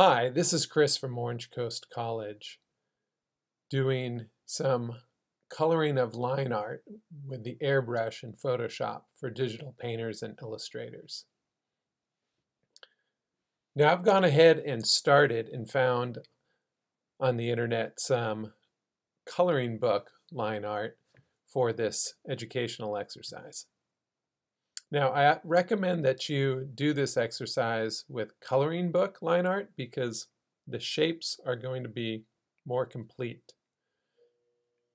Hi, this is Chris from Orange Coast College doing some coloring of line art with the Airbrush in Photoshop for digital painters and illustrators. Now I've gone ahead and started and found on the internet some coloring book line art for this educational exercise. Now, I recommend that you do this exercise with coloring book line art because the shapes are going to be more complete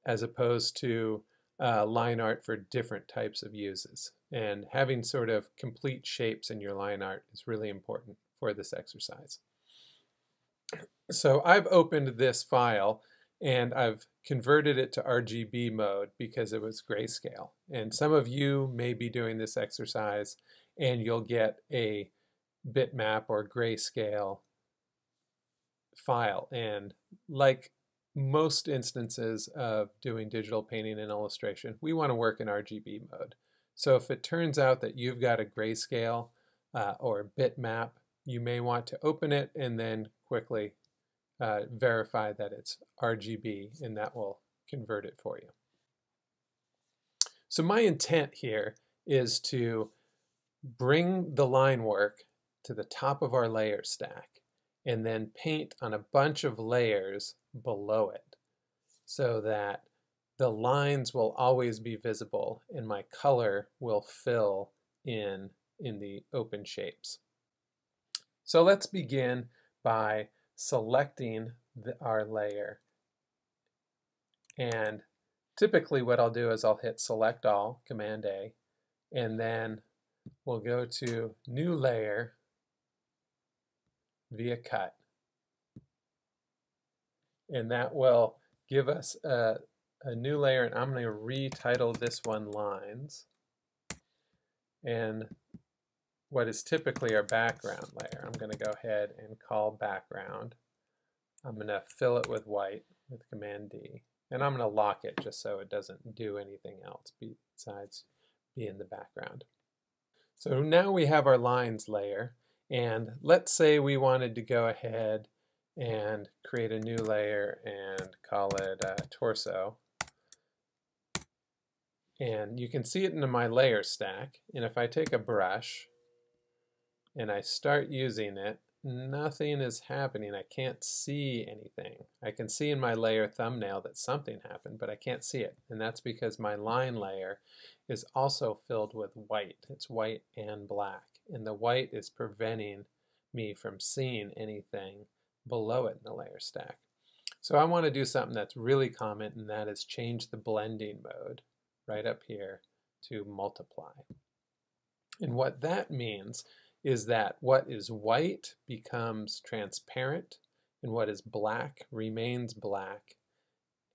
as opposed to line art for different types of uses. And having sort of complete shapes in your line art is really important for this exercise. So I've opened this file and I've converted it to RGB mode because it was grayscale. And some of you may be doing this exercise and you'll get a bitmap or grayscale file. And like most instances of doing digital painting and illustration, we want to work in RGB mode. So if it turns out that you've got a grayscale or bitmap, you may want to open it and then quickly verify that it's RGB, and that will convert it for you. So my intent here is to bring the line work to the top of our layer stack and then paint on a bunch of layers below it so that the lines will always be visible and my color will fill in the open shapes. So let's begin by selecting our layer, and typically what I'll do is I'll hit select all, Command A, and then we'll go to new layer via cut, and that will give us a new layer, and I'm going to retitle this one lines, and what is typically our background layer, I'm going to go ahead and call background. I'm going to fill it with white with Command D, and I'm going to lock it just so it doesn't do anything else besides be in the background. So now we have our lines layer, and let's say we wanted to go ahead and create a new layer and call it torso. And you can see it in my layer stack, and if I take a brush and I start using it, nothing is happening. I can't see anything. I can see in my layer thumbnail that something happened, but I can't see it. And that's because my line layer is also filled with white. It's white and black. And the white is preventing me from seeing anything below it in the layer stack. So I want to do something that's really common, and that is change the blending mode right up here to multiply. And what that means is that what is white becomes transparent and what is black remains black,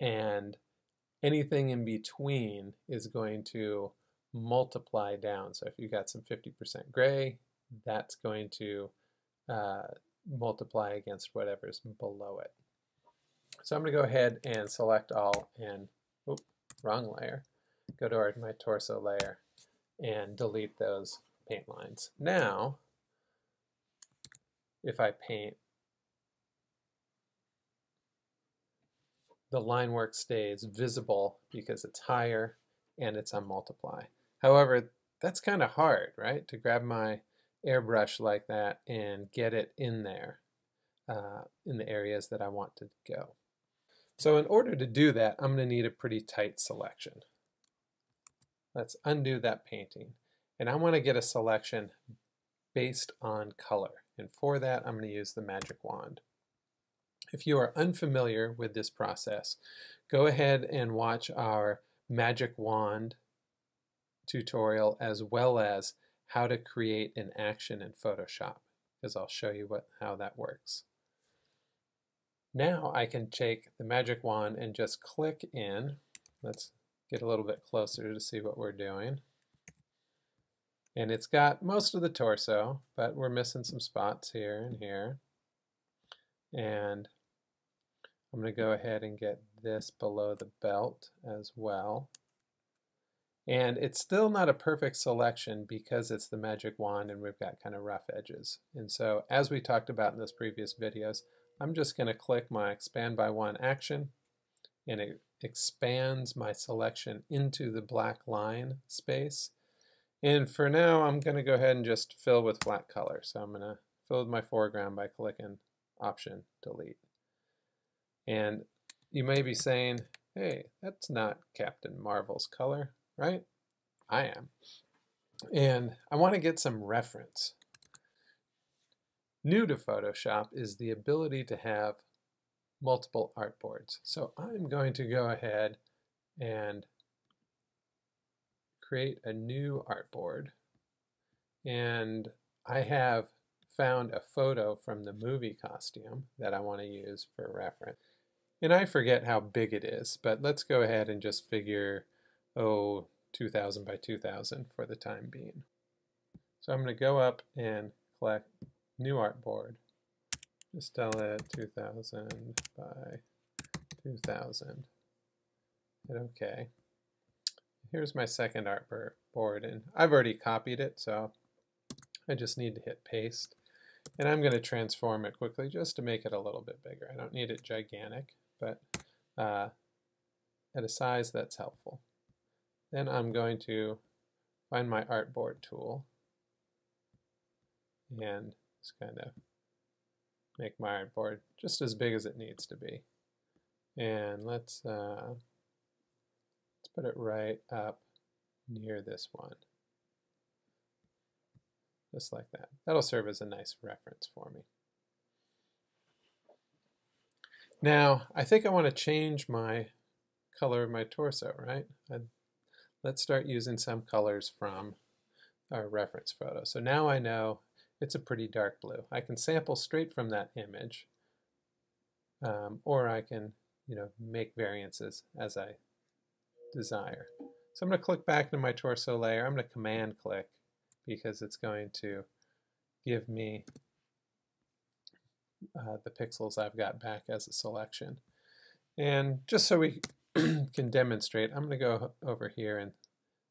and anything in between is going to multiply down. So if you've got some 50% gray, that's going to multiply against whatever's below it. So I'm going to go ahead and select all and, oops, wrong layer, go to my torso layer and delete those paint lines. Now, if I paint, the line work stays visible because it's higher and it's on multiply. However, that's kind of hard, right? To grab my airbrush like that and get it in there in the areas that I want to go. So in order to do that, I'm going to need a pretty tight selection. Let's undo that painting. And I want to get a selection based on color. And for that, I'm going to use the magic wand. If you are unfamiliar with this process, go ahead and watch our magic wand tutorial as well as how to create an action in Photoshop, because I'll show you how that works. Now I can take the magic wand and just click in. Let's get a little bit closer to see what we're doing. And it's got most of the torso, but we're missing some spots here and here. And I'm going to go ahead and get this below the belt as well. And it's still not a perfect selection because it's the magic wand and we've got kind of rough edges. And so as we talked about in those previous videos, I'm just going to click my expand by one action, and it expands my selection into the black line space. And for now, I'm going to go ahead and just fill with flat color. So I'm going to fill with my foreground by clicking Option Delete. And you may be saying, hey, that's not Captain Marvel's color, right? I am. And I want to get some reference. New to Photoshop is the ability to have multiple artboards. So I'm going to go ahead and create a new artboard. And I have found a photo from the movie costume that I want to use for reference. And I forget how big it is, but let's go ahead and just figure, 2000 by 2000 for the time being. So I'm going to go up and select New Artboard. Just tell it 2000 by 2000. Hit OK. Here's my second artboard, and I've already copied it, so I just need to hit paste. And I'm going to transform it quickly just to make it a little bit bigger. I don't need it gigantic, but at a size that's helpful. Then I'm going to find my artboard tool and just kind of make my artboard just as big as it needs to be. And let's put it right up near this one. Just like that. That'll serve as a nice reference for me. Now, I think I want to change my color of my torso, right? Let's start using some colors from our reference photo. So now I know it's a pretty dark blue. I can sample straight from that image, or I can, make variances as I desire. So I'm going to click back into my torso layer. I'm going to command click because it's going to give me the pixels I've got back as a selection. And just so we can demonstrate, I'm going to go over here and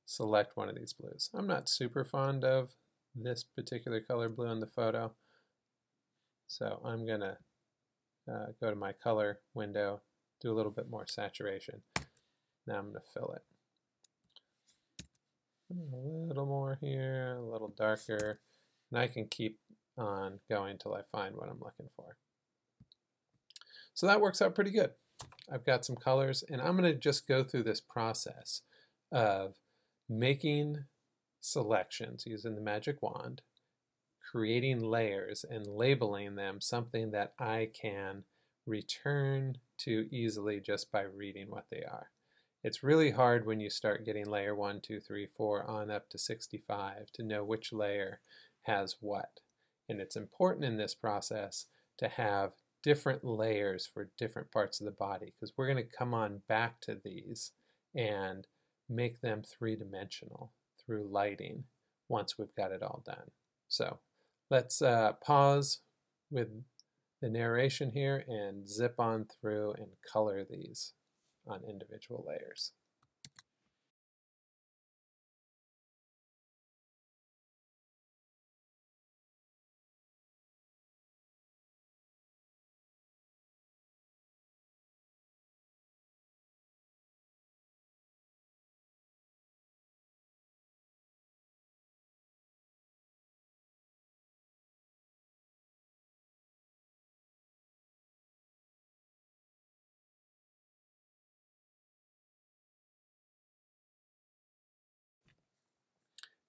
select one of these blues. I'm not super fond of this particular color blue in the photo, so I'm going to go to my color window, do a little bit more saturation. Now I'm going to fill it. A little more here, a little darker, and I can keep on going till I find what I'm looking for. So that works out pretty good. I've got some colors, and I'm going to just go through this process of making selections using the magic wand, creating layers, and labeling them something that I can return to easily just by reading what they are. It's really hard when you start getting layer 1, 2, 3, 4 on up to 65 to know which layer has what. And it's important in this process to have different layers for different parts of the body, because we're going to come on back to these and make them three-dimensional through lighting once we've got it all done. So let's pause with the narration here and zip on through and color these on individual layers.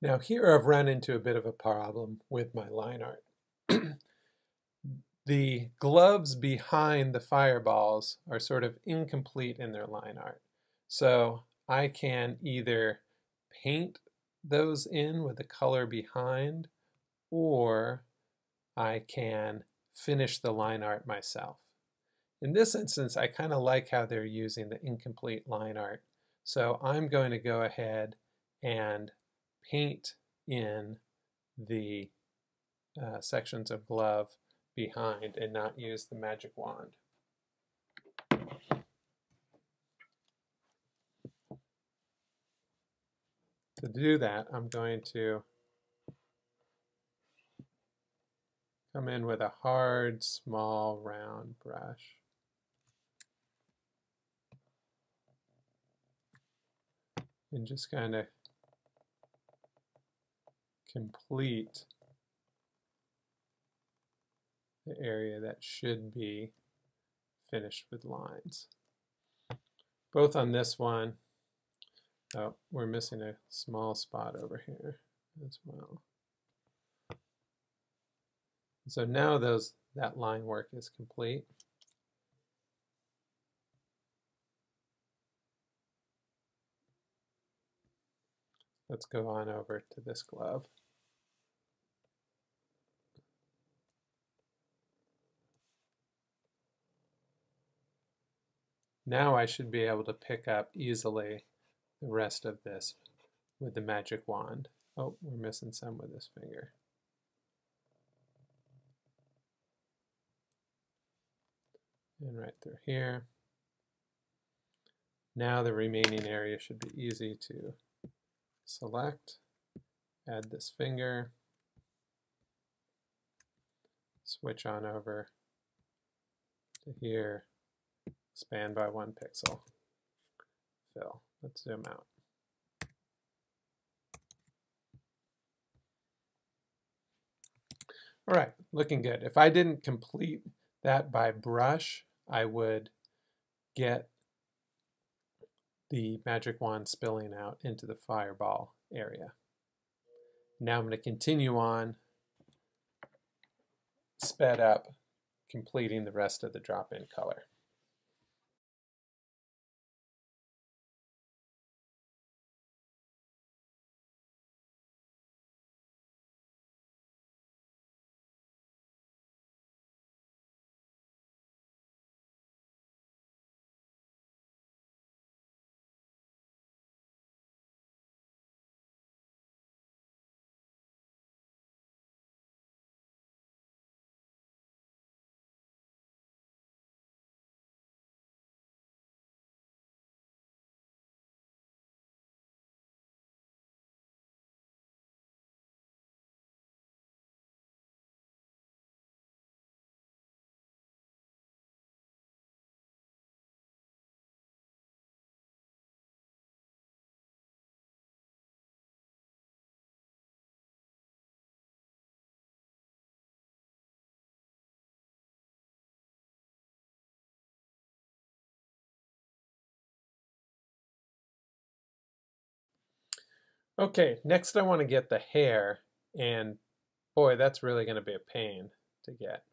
Now here I've run into a bit of a problem with my line art. The gloves behind the fireballs are sort of incomplete in their line art. So I can either paint those in with the color behind, or I can finish the line art myself. In this instance, I kind of like how they're using the incomplete line art. So I'm going to go ahead and paint in the sections of glove behind and not use the magic wand. To do that, I'm going to come in with a hard, small, round brush. And just kind of complete the area that should be finished with lines. Both on this one, oh, we're missing a small spot over here as well. So now that line work is complete. Let's go on over to this glove. Now I should be able to pick up easily the rest of this with the magic wand. Oh, we're missing some with this finger. And right through here. Now the remaining area should be easy to select. Add this finger. Switch on over to here. Expand by 1 pixel. Fill. Let's zoom out. All right, looking good. If I didn't complete that by brush, I would get the magic wand spilling out into the fireball area. Now I'm going to continue on, sped up, completing the rest of the drop-in color. Okay, next I want to get the hair, and boy, that's really going to be a pain to get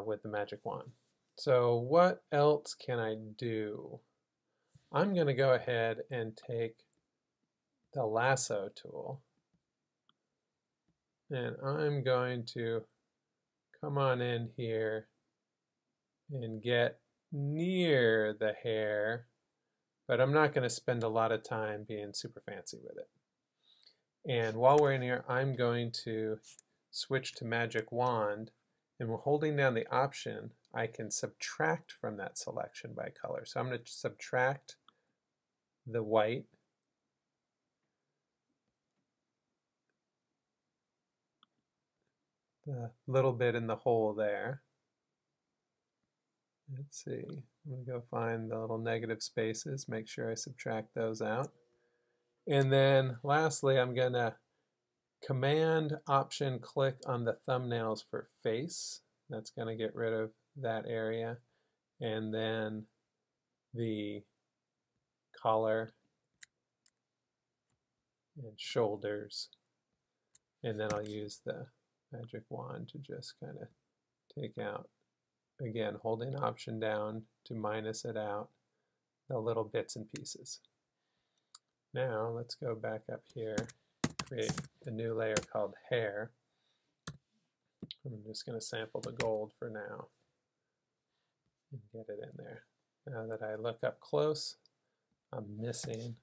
with the magic wand. So what else can I do? I'm going to go ahead and take the lasso tool, and I'm going to come on in here and get near the hair, but I'm not going to spend a lot of time being super fancy with it. And while we're in here, I'm going to switch to magic wand, and we're holding down the option. I can subtract from that selection by color. So I'm going to subtract the white, the little bit in the hole there. Let's see, I'm going to go find the little negative spaces, make sure I subtract those out. And then lastly, I'm going to Command Option click on the thumbnails for face. That's going to get rid of that area. And then the collar and shoulders. And then I'll use the magic wand to just kind of take out, again, holding Option down to minus it out, the little bits and pieces. Now let's go back up here, create a new layer called hair. I'm just going to sample the gold for now and get it in there. Now that I look up close, I'm missing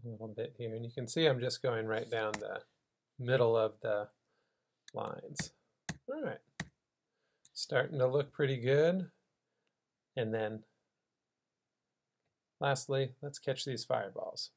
a little bit here. And you can see I'm just going right down the middle of the lines. All right, starting to look pretty good. And then Lastly, let's catch these fireballs.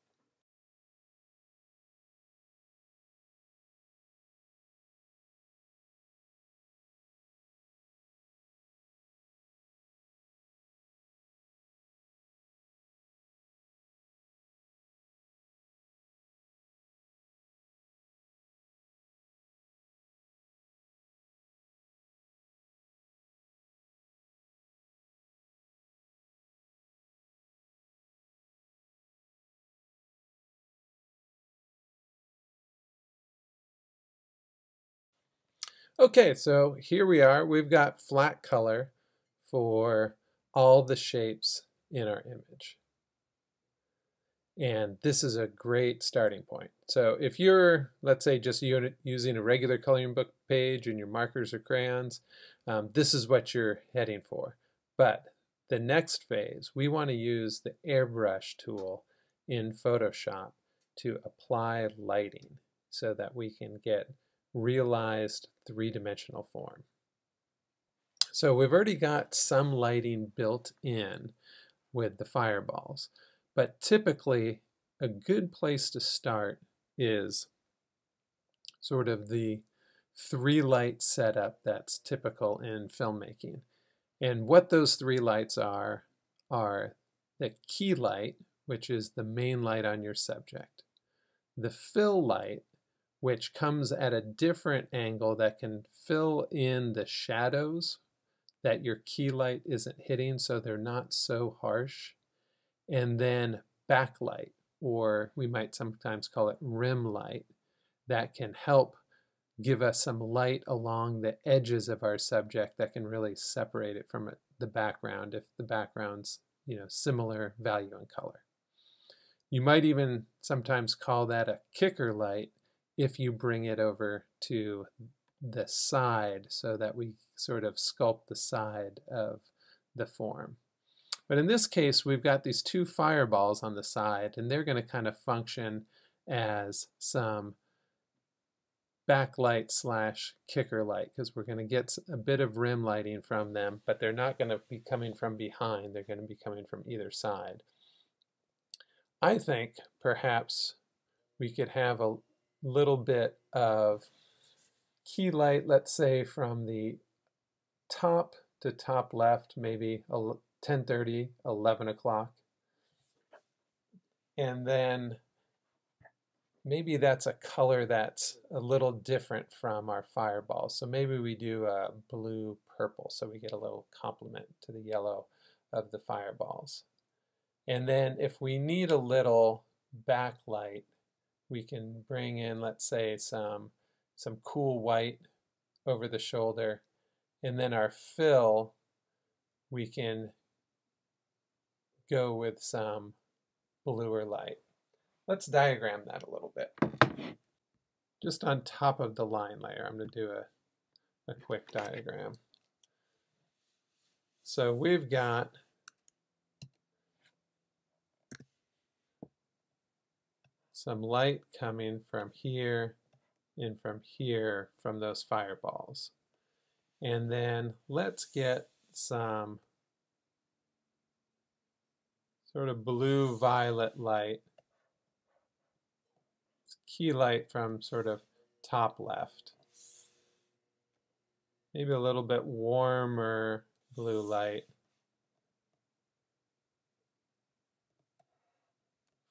Okay, so here we are. We've got flat color for all the shapes in our image. And this is a great starting point. So if you're, let's say, just using a regular coloring book page and your markers or crayons, this is what you're heading for. But the next phase, we want to use the Airbrush tool in Photoshop to apply lighting so that we can get realized three-dimensional form. So we've already got some lighting built in with the fireballs. But typically, a good place to start is sort of the three light setup that's typical in filmmaking. And what those three lights are the key light, which is the main light on your subject, the fill light, which comes at a different angle that can fill in the shadows that your key light isn't hitting so they're not so harsh, and then backlight, or we might sometimes call it rim light, that can help give us some light along the edges of our subject that can really separate it from the background if the background's similar value and color. You might even sometimes call that a kicker light if you bring it over to the side so that we sort of sculpt the side of the form. But in this case, we've got these two fireballs on the side, and they're going to kind of function as some backlight slash kicker light because we're going to get a bit of rim lighting from them, but they're not going to be coming from behind. They're going to be coming from either side. I think perhaps we could have a little bit of key light, let's say from the top to top left, maybe 10:30, 11 o'clock. And then maybe that's a color that's a little different from our fireball. So maybe we do a blue purple so we get a little complement to the yellow of the fireballs. And then if we need a little backlight, we can bring in, let's say, some cool white over the shoulder. And then our fill, we can go with some bluer light. Let's diagram that a little bit. Just on top of the line layer, I'm going to do a quick diagram. So we've got some light coming from here and from here from those fireballs. And then let's get some sort of blue-violet light, key light from sort of top left. Maybe a little bit warmer blue light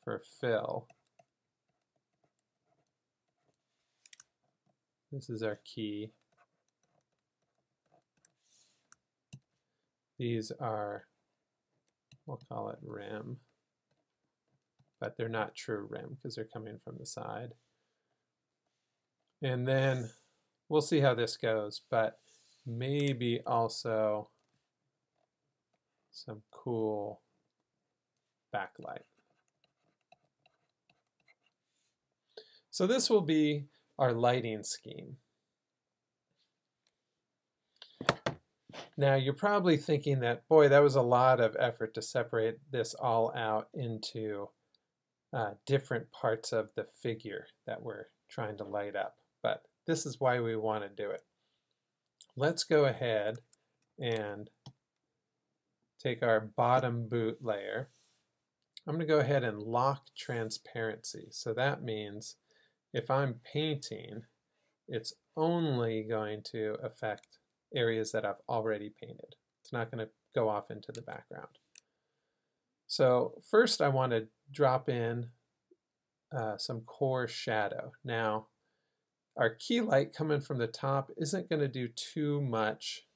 for fill. This is our key. These are, we'll call it rim, but they're not true rim because they're coming from the side. And then we'll see how this goes, but maybe also some cool backlight. So this will be our lighting scheme. Now you're probably thinking that, boy, that was a lot of effort to separate this all out into different parts of the figure that we're trying to light up. But this is why we want to do it. Let's go ahead and take our bottom boot layer I'm going to go ahead and lock transparency. So that means if I'm painting, it's only going to affect areas that I've already painted. It's not going to go off into the background. So first I want to drop in some core shadow. Now, our key light coming from the top isn't going to do too much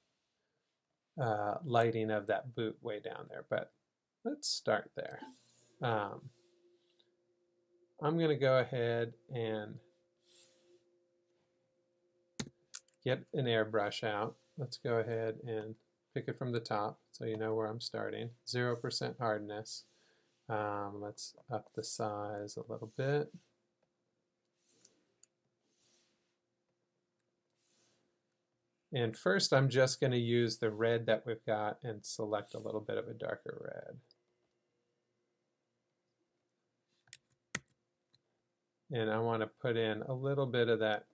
lighting of that boot way down there, but let's start there. I'm going to go ahead and get an airbrush out. Let's go ahead and pick it from the top so you know where I'm starting. 0% hardness. Let's up the size a little bit. And first I'm just going to use the red that we've got and select a little bit of a darker red. And I want to put in a little bit of that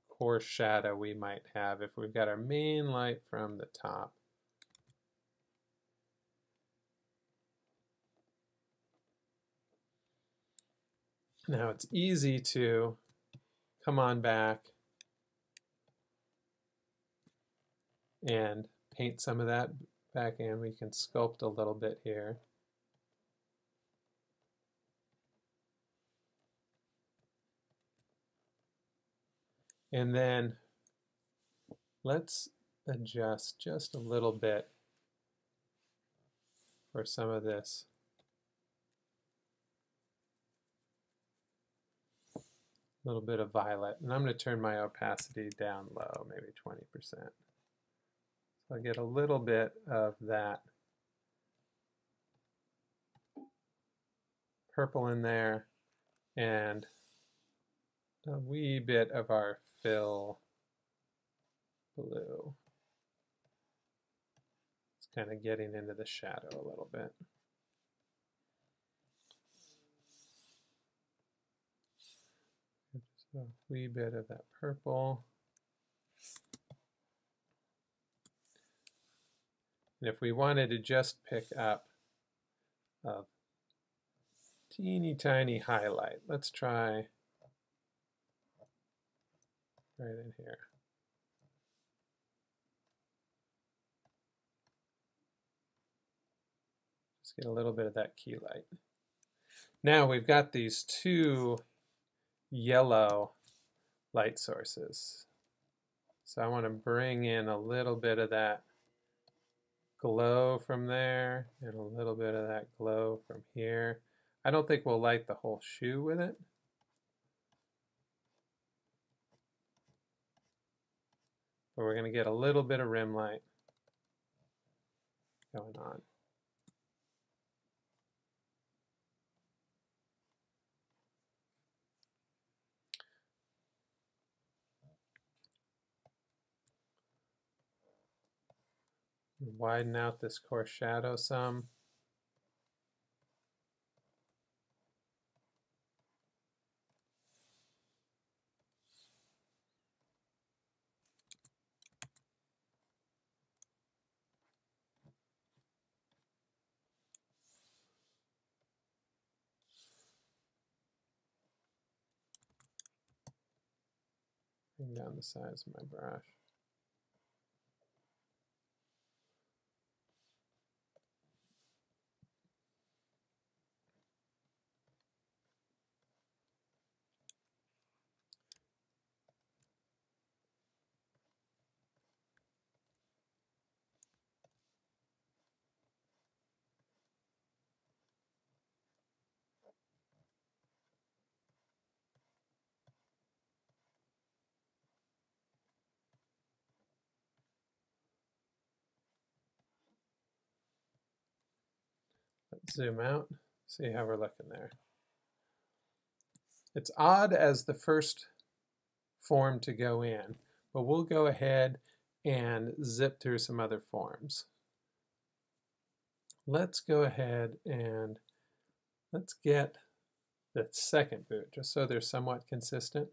core shadow we might have if we've got our main light from the top. Now it's easy to come on back and paint some of that back in. We can sculpt a little bit here. And then let's adjust just a little bit for some of this little bit of violet. And I'm going to turn my opacity down low, maybe 20%. So I get a little bit of that purple in there and a wee bit of our fill blue. It's kind of getting into the shadow a little bit. Just a wee bit of that purple. And if we wanted to just pick up a teeny tiny highlight, let's try right in here. Just get a little bit of that key light. Now we've got these two yellow light sources. So I want to bring in a little bit of that glow from there and a little bit of that glow from here. I don't think we'll light the whole shoe with it. But we're going to get a little bit of rim light going on. Widen out this coarse shadow some. Bring down the size of my brush. Let's zoom out, see how we're looking there. It's odd as the first form to go in, but we'll go ahead and zip through some other forms. Let's go ahead and let's get the second boot, just so they're somewhat consistent.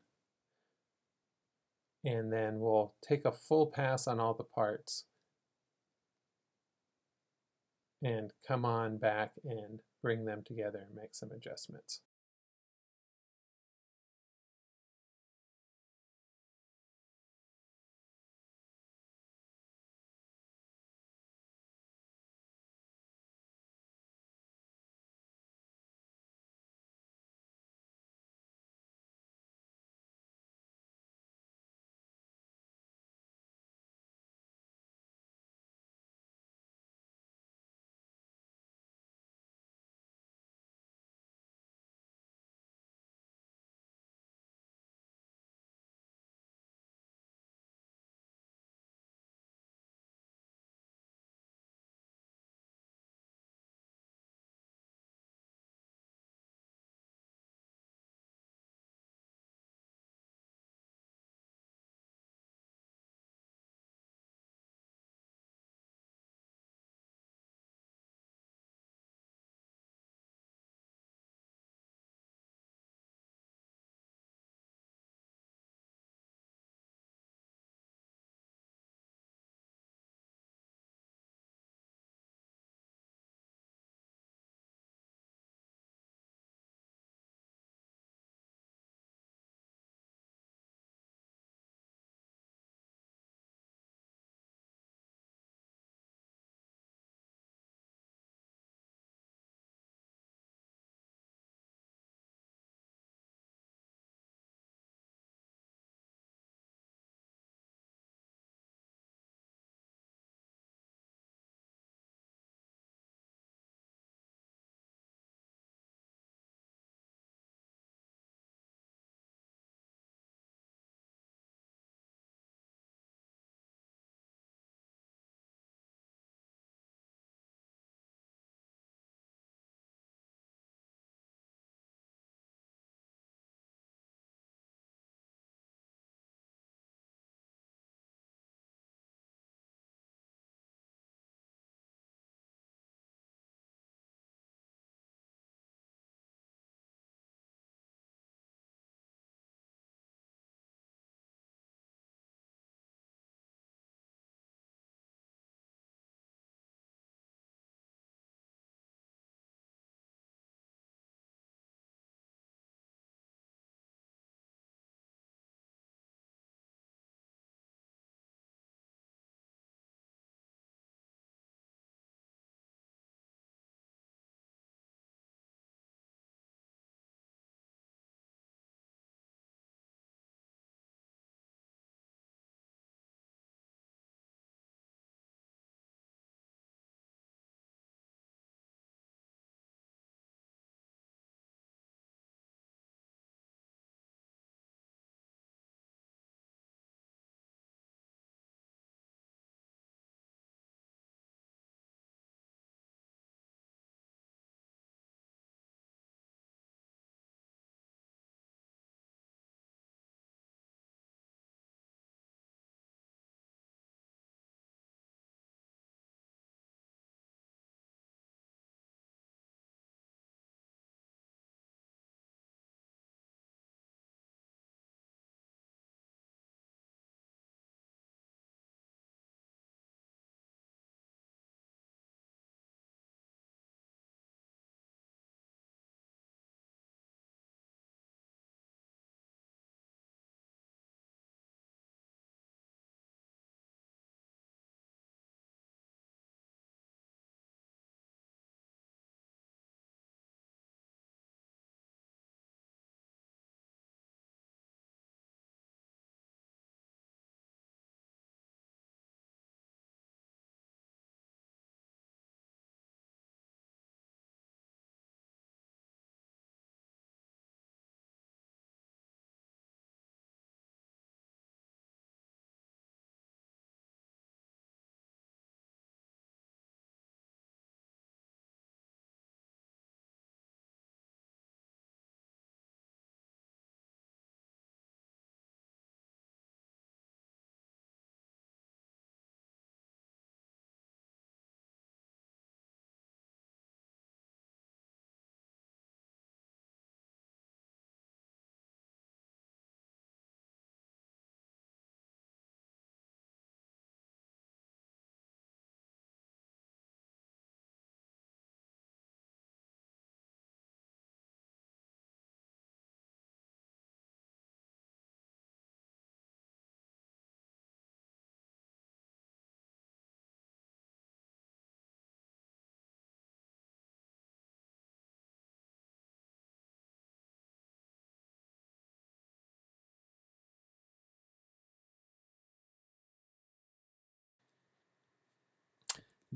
And then we'll take a full pass on all the parts and come on back and bring them together and make some adjustments.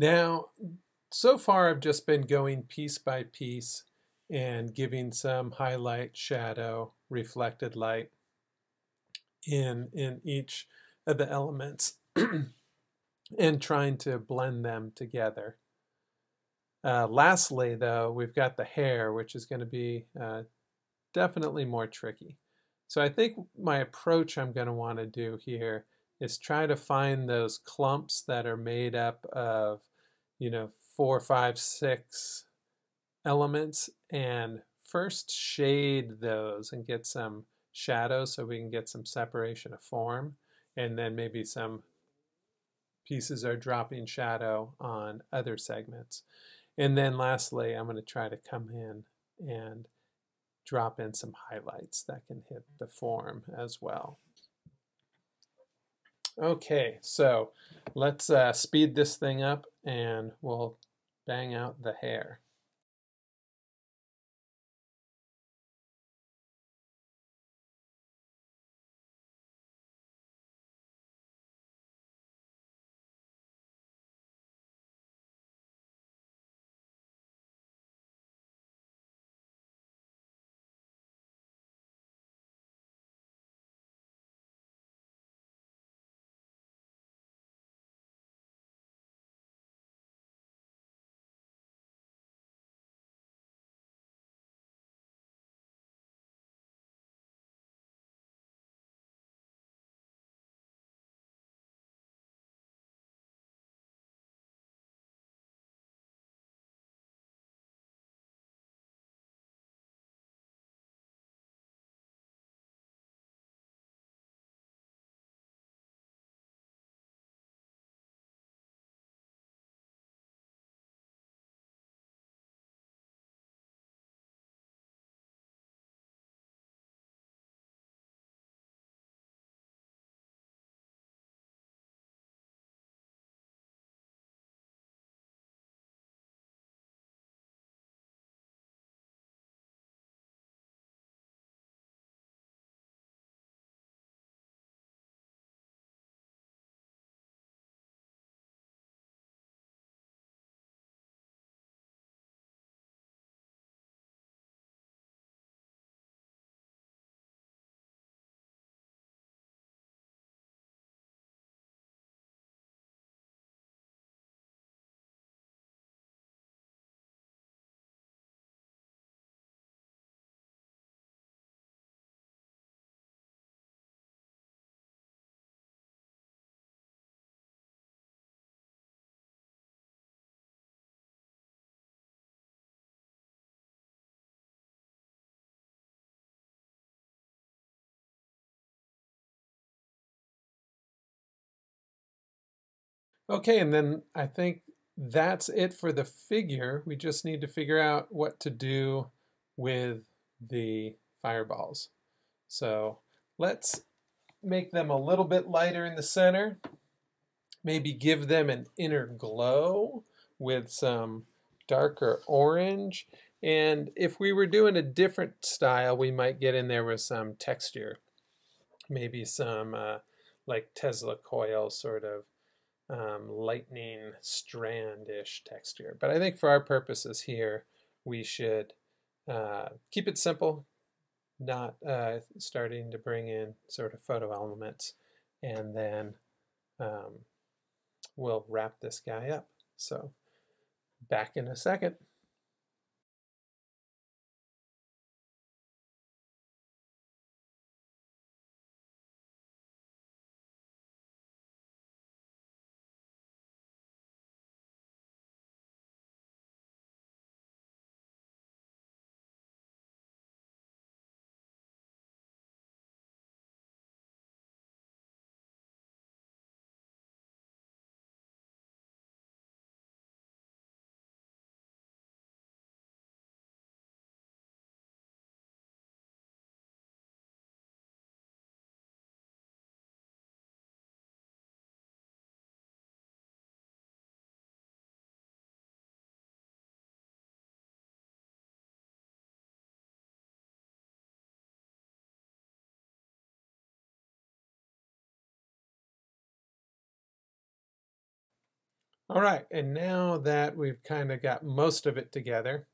Now, so far I've just been going piece by piece and giving some highlight, shadow, reflected light in each of the elements and trying to blend them together. Lastly, though, we've got the hair, which is going to be definitely more tricky. So I think my approach I'm going to want to do here is try to find those clumps that are made up of, 4, 5, 6 elements, and first shade those and get some shadow so we can get some separation of form, and then maybe some pieces are dropping shadow on other segments. And then lastly, I'm going to try to come in and drop in some highlights that can hit the form as well. Okay, so let's speed this thing up and we'll bang out the hair. Okay, and then I think that's it for the figure. We just need to figure out what to do with the fireballs. So let's make them a little bit lighter in the center. Maybe give them an inner glow with some darker orange. And if we were doing a different style, we might get in there with some texture. Maybe some like Tesla coil sort of lightning strand-ish texture. But I think for our purposes here, we should keep it simple, not starting to bring in sort of photo elements, and then we'll wrap this guy up. So back in a second. All right, and now that we've kind of got most of it together,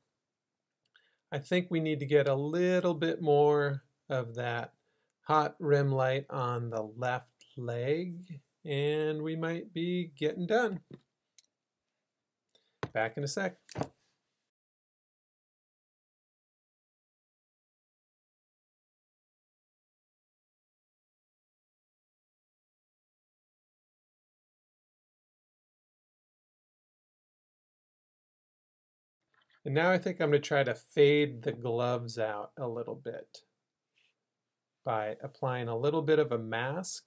I think we need to get a little bit more of that hot rim light on the left leg, and we might be getting done. Back in a sec. And now I think I'm going to try to fade the gloves out a little bit by applying a little bit of a mask.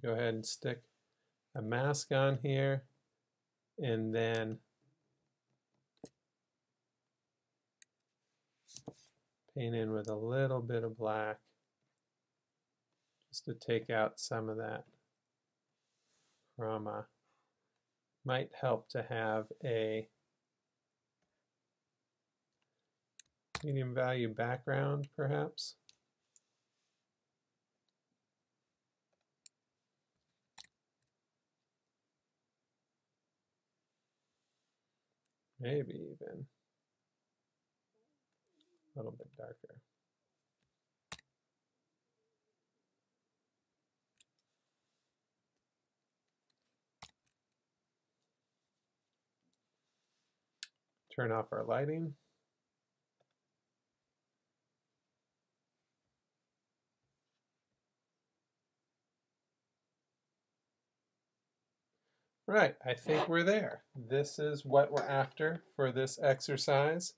Go ahead and stick a mask on here, and then paint in with a little bit of black just to take out some of that chroma. Might help to have a medium value background, perhaps. Maybe even a little bit darker. Turn off our lighting. Right, I think we're there. This is what we're after for this exercise.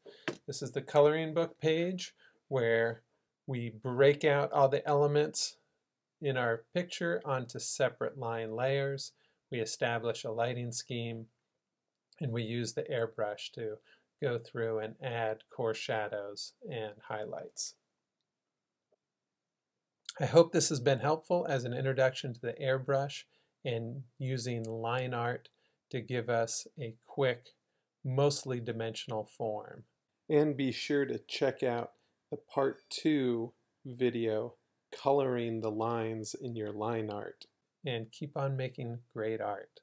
This is the coloring book page where we break out all the elements in our picture onto separate line layers. We establish a lighting scheme, and we use the airbrush to go through and add core shadows and highlights. I hope this has been helpful as an introduction to the airbrush and using line art to give us a quick, mostly dimensional form. And be sure to check out the part 2 video, Coloring the Lines in Your Line Art. And keep on making great art.